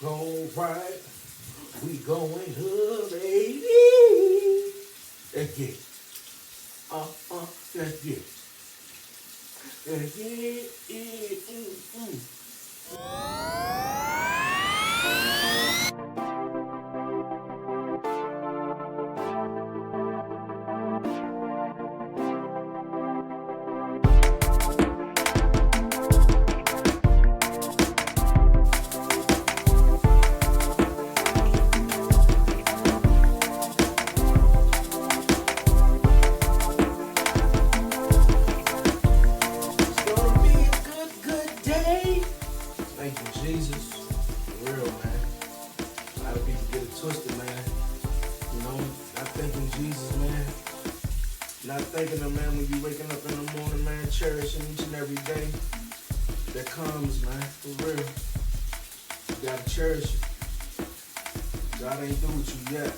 Gon' ride, we going hood, baby. Let's get it. Let's get it. Let's get it. It's gonna be a good day. Thank you, Jesus. For real, man. A lot of people get it twisted, man. You know, not thanking Jesus, man. Not thanking him, man, when you waking up in the morning, man, cherishing each and every day that comes, man. For real. You gotta cherish it. God ain't through with you yet.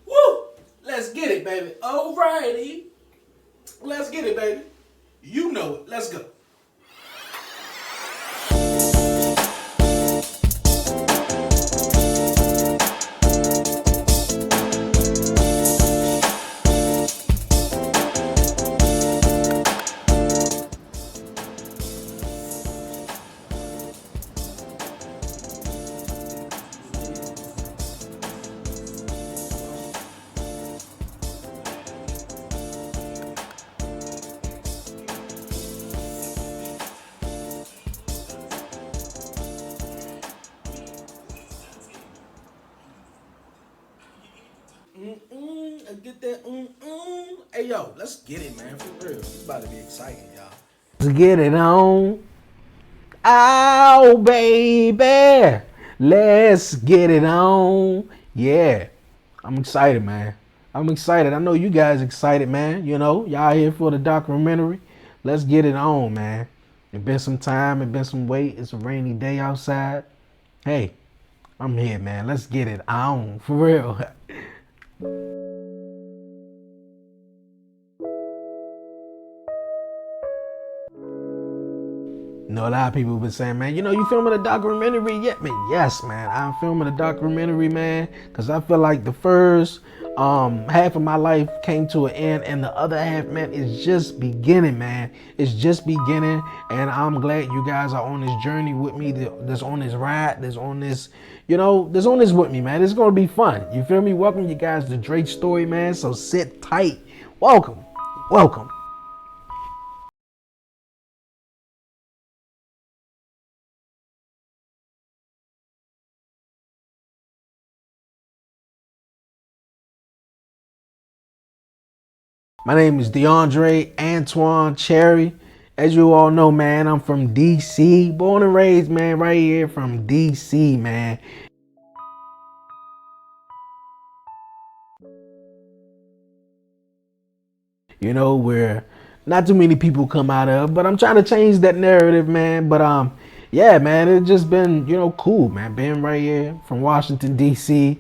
Woo! Let's get it, baby. Alrighty. Let's get it, baby. You know it. Let's go. I get that. Hey, yo, let's get it, man. For real. It's about to be exciting, y'all. Let's get it on. Oh, baby. Let's get it on. Yeah. I'm excited, man. I'm excited. I know you guys excited, man. You know, y'all here for the documentary. Let's get it on, man. It's been some time. It's been some wait. It's a rainy day outside. Hey, I'm here, man. Let's get it on. For real. You know, a lot of people have been saying, man, you know, you filming a documentary yet? Man, yes, man. I'm filming a documentary, man, because I feel like the first half of my life came to an end, and the other half, man, is just beginning, man. It's just beginning, and I'm glad you guys are on this journey with me. That's on this ride. That's on this, you know, that's on this with me, man. It's gonna be fun. You feel me? Welcome you guys to Drake's story, man. So sit tight. Welcome, welcome. My name is Deandre Antoine Cherry. As you all know, man, I'm from DC. Born and raised, man, right here from DC, man. You know, where not too many people come out of, but I'm trying to change that narrative, man. But yeah, man, it's just been, you know, cool, man. Being right here from Washington, DC.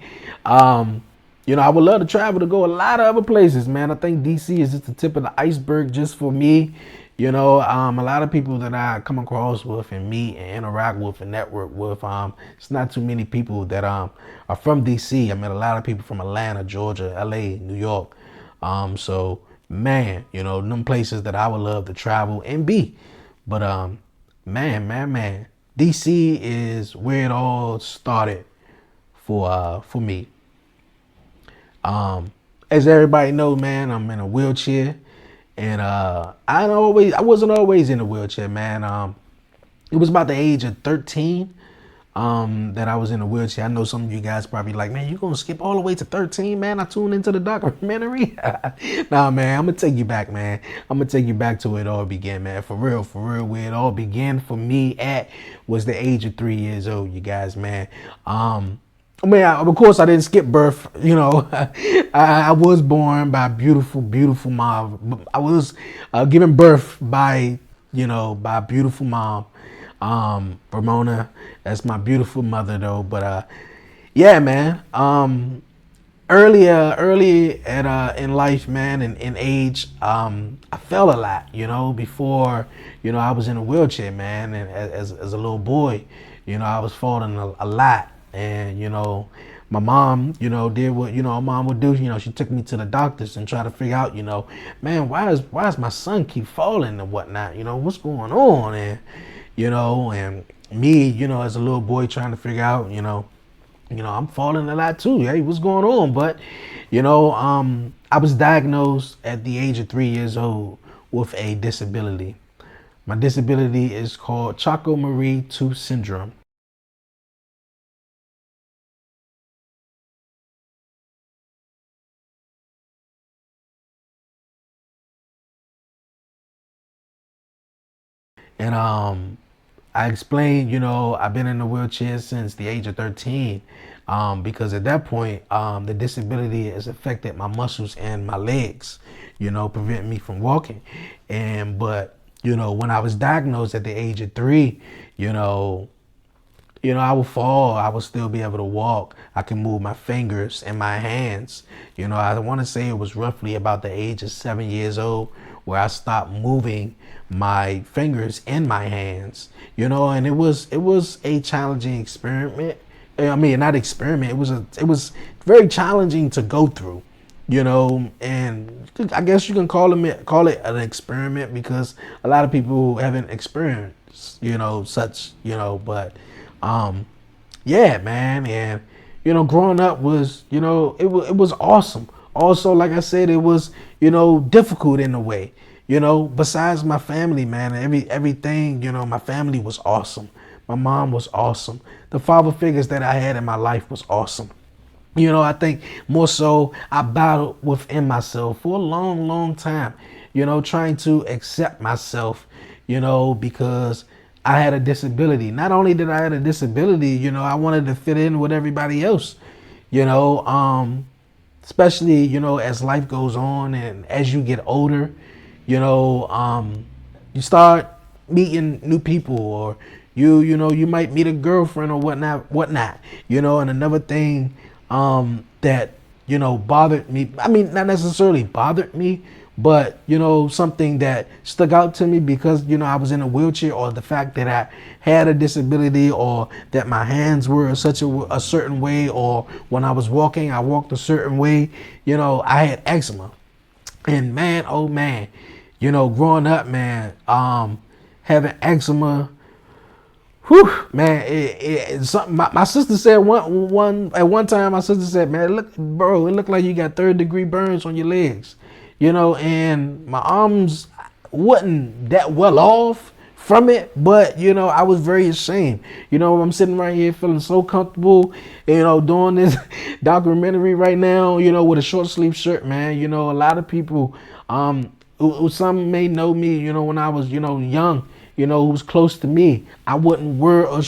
You know, I would love to travel to go a lot of other places, man. I think DC is just the tip of the iceberg just for me. You know, a lot of people that I come across with and meet and interact with and network with, it's not too many people that are from DC. I met a lot of people from Atlanta, Georgia, LA, New York. So man, you know, them places that I would love to travel and be. But man, DC is where it all started for me. As everybody knows, man, I'm in a wheelchair, and I wasn't always in a wheelchair, man. It was about the age of 13 that I was in a wheelchair. I know some of you guys probably like, man, you gonna skip all the way to 13, man? I tuned into the documentary. Nah, man, I'm gonna take you back, man. I'm gonna take you back to where it all began, man. For real, where it all began for me at was the age of 3 years old, you guys, man. I mean, of course, I didn't skip birth. You know, I was born by a beautiful, beautiful mom. I was given birth by by a beautiful mom, Ramona. That's my beautiful mother, though. But yeah, man. Early at in life, man, and in age, I fell a lot, before, I was in a wheelchair, man, and as a little boy, I was falling a lot, and my mom, did what a mom would do. She took me to the doctors and try to figure out, man, why is my son keep falling and whatnot, what's going on, and me, as a little boy trying to figure out, I'm falling a lot too. Hey, what's going on? But, I was diagnosed at the age of 3 years old with a disability. My disability is called Charcot-Marie-Tooth syndrome. And I explained, I've been in a wheelchair since the age of 13, because at that point, the disability has affected my muscles and my legs, preventing me from walking. But, when I was diagnosed at the age of 3, you know, I will fall. I will still be able to walk. I can move my fingers and my hands. I want to say it was roughly about the age of 7 years old where I stopped moving my fingers and my hands. And it was a challenging experiment. I mean, not experiment. It was very challenging to go through. And I guess you can call it an experiment because a lot of people haven't experienced, such, but yeah, man, and growing up was, it was awesome. Also, like I said, it was, difficult in a way. Besides my family, man, everything, my family was awesome. My mom was awesome. The father figures that I had in my life was awesome. I think more so I battled within myself for a long, long time, trying to accept myself, because I had a disability. Not only did I have a disability, I wanted to fit in with everybody else, you know, um, especially, as life goes on and as you get older, you start meeting new people, or you might meet a girlfriend or whatnot, and another thing, that, bothered me. I mean, not necessarily bothered me, but, something that stuck out to me because, I was in a wheelchair, or the fact that I had a disability, or that my hands were such a certain way, or when I was walking, I walked a certain way. I had eczema. And man, oh man, growing up, man, having eczema, whew, man, it's something. My sister said at one time. My sister said, "Man, look, bro, it looked like you got third-degree burns on your legs, and my arms wasn't that well off from it, but I was very ashamed. I'm sitting right here feeling so comfortable, doing this documentary right now, with a short sleeve shirt, man. A lot of people, some may know me, when I was, young, who was close to me. I wouldn't wear a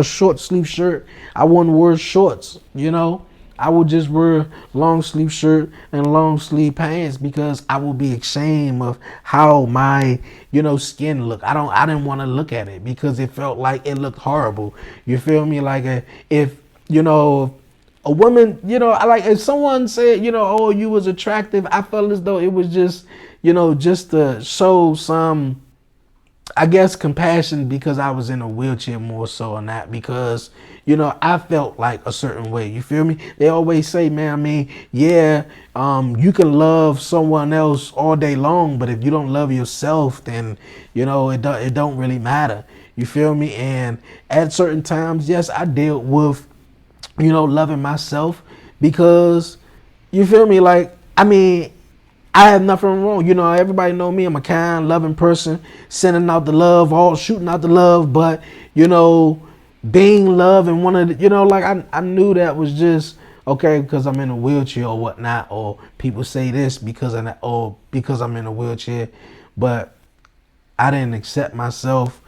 short sleeve shirt. I wouldn't wear shorts, I would just wear long sleeve shirt and long sleeve pants because I would be ashamed of how my, skin looked. I didn't want to look at it because it felt like it looked horrible. You feel me? Like if, a woman, I like if someone said, oh, you was attractive, I felt as though it was just, just to show some, I guess, compassion because I was in a wheelchair more so on that because, I felt like a certain way. You feel me? They always say, man, I mean, yeah, you can love someone else all day long, but if you don't love yourself, then, it don't really matter. You feel me? And at certain times, yes, I dealt with, loving myself because, you feel me? Like, I mean, I have nothing wrong. Everybody know me. I'm a kind, loving person, sending out the love, all shooting out the love. But, being loved and one of the, like I knew that was just, okay, because I'm in a wheelchair or whatnot, or people say this because I'm in a wheelchair. But I didn't accept myself.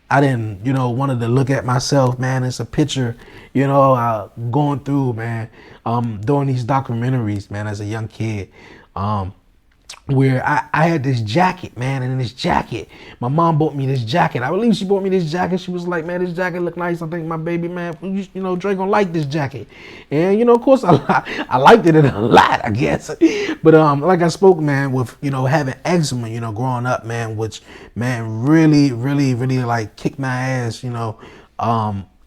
I didn't, wanted to look at myself, man. It's a picture, going through, man, doing these documentaries, man, as a young kid. where I had this jacket, man, and in this jacket, my mom bought me this jacket. I believe she bought me this jacket. She was like, man, this jacket look nice. I think my baby, man, you know, Drake gonna like this jacket. And, you know, of course, I liked it a lot, I guess. But like I spoke, man, with, you know, having eczema, you know, growing up, man, which, man, really, really, really, like, kicked my ass, you know,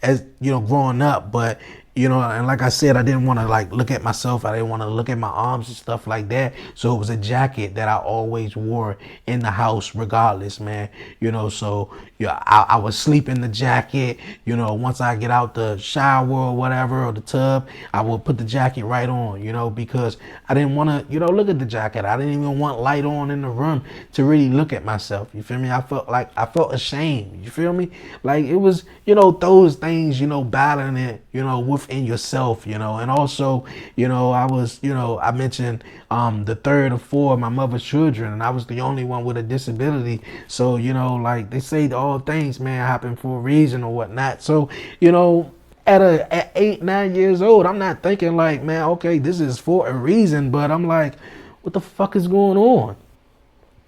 as, you know, growing up. But, you know, and like I said, I didn't want to like look at myself. I didn't want to look at my arms and stuff like that. So it was a jacket that I always wore in the house regardless, man. You know, so yeah, I would sleep in the jacket. You know, once I get out the shower or whatever, or the tub, I would put the jacket right on, you know, because I didn't want to, you know, look at the jacket. I didn't even want light on in the room to really look at myself. You feel me? I felt ashamed. You feel me? Like it was, you know, those things, you know, battling it, you know, within yourself, you know. And also, you know, I was, you know, I mentioned the third of four of my mother's children, and I was the only one with a disability. So, you know, like they say all things, man, happen for a reason or whatnot. So, you know, at 8, 9 years old, I'm not thinking like, man, okay, this is for a reason, but I'm like, what the fuck is going on?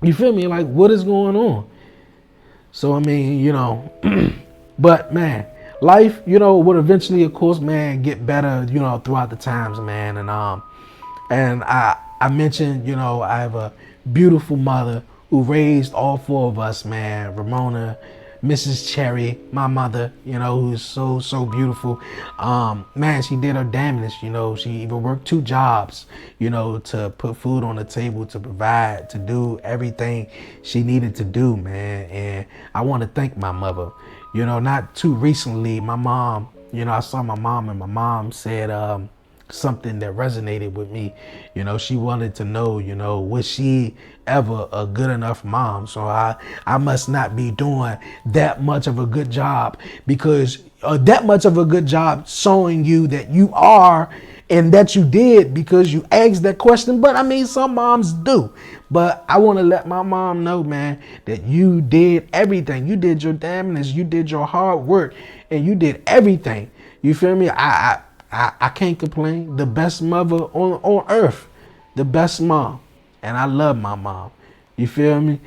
You feel me? Like, what is going on? So, I mean, you know, but man, life, you know, would eventually, of course, man, get better, you know, throughout the times, man. And I mentioned, you know, I have a beautiful mother who raised all four of us, man. Ramona, Mrs. Cherry, my mother, you know, who's so beautiful. Man, she did her damnedest, you know. She even worked 2 jobs, you know, to put food on the table, to provide, to do everything she needed to do, man. And I want to thank my mother. You know, not too recently, my mom, you know, I saw my mom, and my mom said something that resonated with me. You know, she wanted to know, you know, was she ever a good enough mom? So I must not be doing that much of a good job, because that much of a good job showing you that you are and that you did because you asked that question. But I mean, some moms do. But I want to let my mom know, man, that you did everything. You did your damnness. You did your hard work, and you did everything. You feel me? I can't complain. The best mother on earth, the best mom, and I love my mom. You feel me?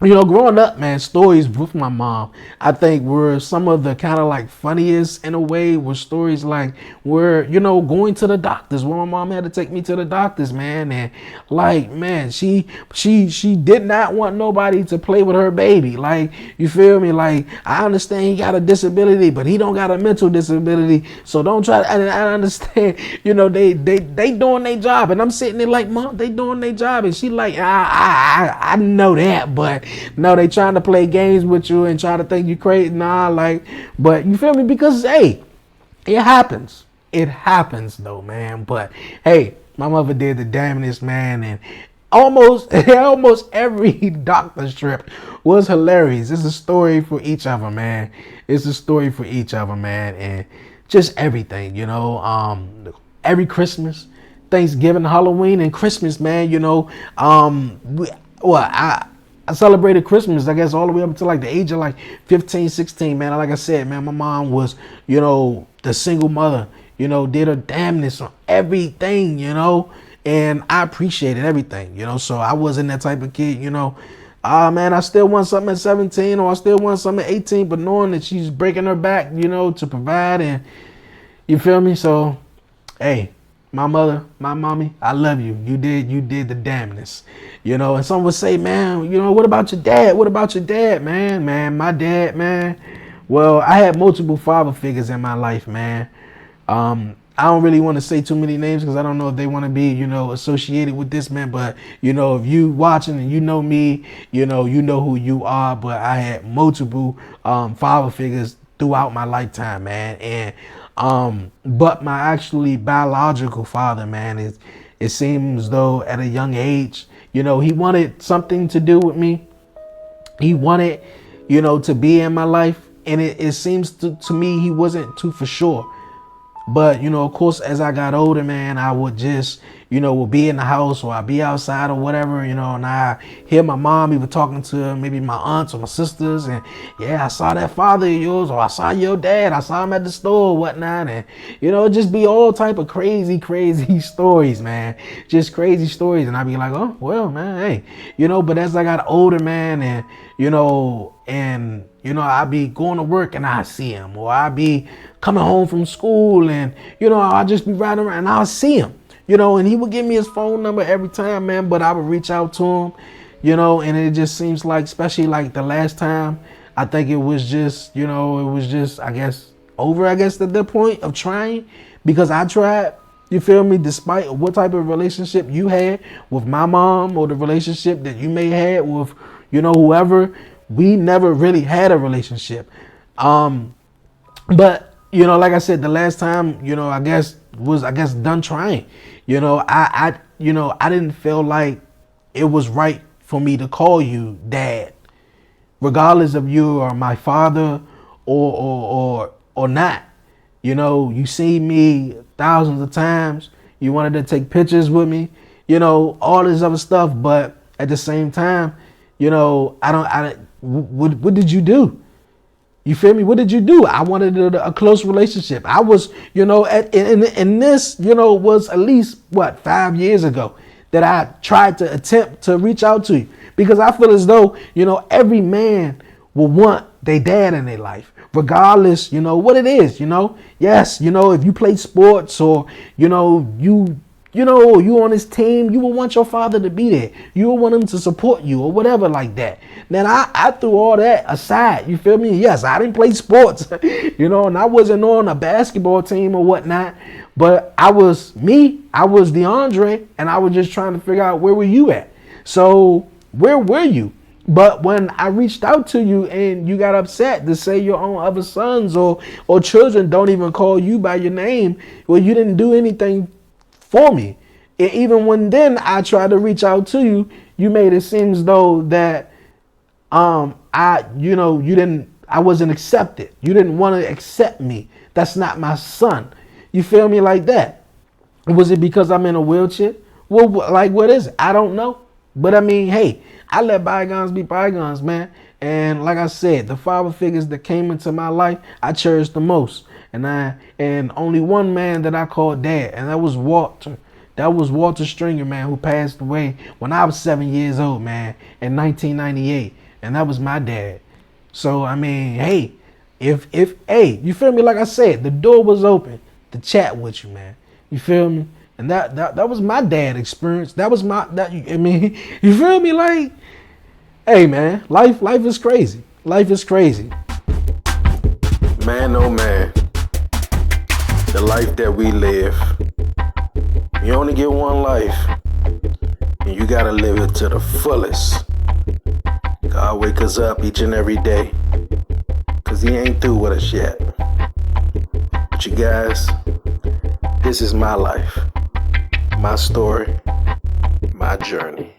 You know, growing up, man, stories with my mom, I think were some of the kind of like funniest in a way, were stories like where, you know, going to the doctors, where my mom had to take me to the doctors, man. And like, man, she did not want nobody to play with her baby. Like, you feel me? Like, I understand he got a disability, but he don't got a mental disability. So don't try to, I understand, you know, they doing their job. And I'm sitting there like, Mom, they doing their job. And she like, I know that, but no, they trying to play games with you and try to think you crazy. Nah, like, but you feel me? Because, hey, it happens. It happens, though, man. But, hey, my mother did the damnedest, man. And almost every doctor's trip was hilarious. It's a story for each of them, man. It's a story for each of them, man. And just everything, you know. Every Christmas, Thanksgiving, Halloween, and Christmas, man, you know. I celebrated Christmas, I guess, all the way up until like the age of like 15, 16, man. Like I said, man, my mom was, you know, the single mother, you know, did her damnness on everything, you know, and I appreciated everything, you know. So I wasn't that type of kid, you know. Man, I still want something at 17, or I still want something at 18, but knowing that she's breaking her back, you know, to provide, and you feel me? So, hey, my mother, my mommy, I love you. You did the damnness, you know. And some would say, man, you know, what about your dad? What about your dad, man? Man, my dad, man. Well, I had multiple father figures in my life, man. I don't really want to say too many names because I don't know if they want to be, you know, associated with this, man. But, you know, if you watching and you know me, you know who you are. But I had multiple father figures throughout my lifetime, man. And but my actually biological father, man, it seems though at a young age, you know, he wanted something to do with me. He wanted, you know, to be in my life. And it seems to me he wasn't too for sure. But, of course, as I got older, man, I would just, would be in the house or I'd be outside or whatever, and I hear my mom even talking to maybe my aunts or my sisters, and yeah, I saw that father of yours, or I saw your dad, I saw him at the store or whatnot, and, just be all type of crazy, crazy stories, man, just crazy stories, and I'd be like, oh, well, man, hey, but as I got older, man, and, I'd be going to work and I see him, or I'd be coming home from school and, I'd just be riding around and I'll see him, and he would give me his phone number every time, man, but I would reach out to him, and it just seems like, especially like the last time, I think it was just, I guess, over, at the point of trying, because I tried, you feel me, despite what type of relationship you had with my mom or the relationship that you may have with, whoever, we never really had a relationship. But, like I said, the last time, I guess done trying, I didn't feel like it was right for me to call you dad, regardless of you are my father or not. You see me thousands of times. You wanted to take pictures with me, all this other stuff. But at the same time, what did you do? You feel me? What did you do? I wanted a close relationship. I was, and this, was at least 5 years ago that I tried to attempt to reach out to you, because I feel as though, every man will want their dad in their life, regardless, what it is, yes, if you play sports or, you on his team, you will want your father to be there. You will want him to support you or whatever like that. Then I threw all that aside. You feel me? Yes, I didn't play sports, and I wasn't on a basketball team or whatnot. But I was Deandre, and I was just trying to figure out where were you at. So where were you? But when I reached out to you and you got upset to say your own other sons or children don't even call you by your name, well, you didn't do anything for me. And even when then I tried to reach out to you, you made it seem as though that I wasn't accepted. You didn't want to accept me. That's not my son. You feel me like that? Was it because I'm in a wheelchair? Well, like, what is it? I don't know. But I mean, hey, I let bygones be bygones, man. And like I said, the father figures that came into my life, I cherish the most. And only one man that I called dad, and that was Walter. That was Walter Stringer, man, who passed away when I was 7 years old, man, in 1998. And that was my dad. So, I mean, hey, if you feel me? Like I said, the door was open to chat with you, man. You feel me? And that was my dad experience. That was you feel me? Like, hey, man, life is crazy. Life is crazy. Man, oh man, the life that we live, you only get one life, and you gotta live it to the fullest. God wake us up each and every day, cause he ain't through with us yet. But you guys, this is my life, my story, my journey.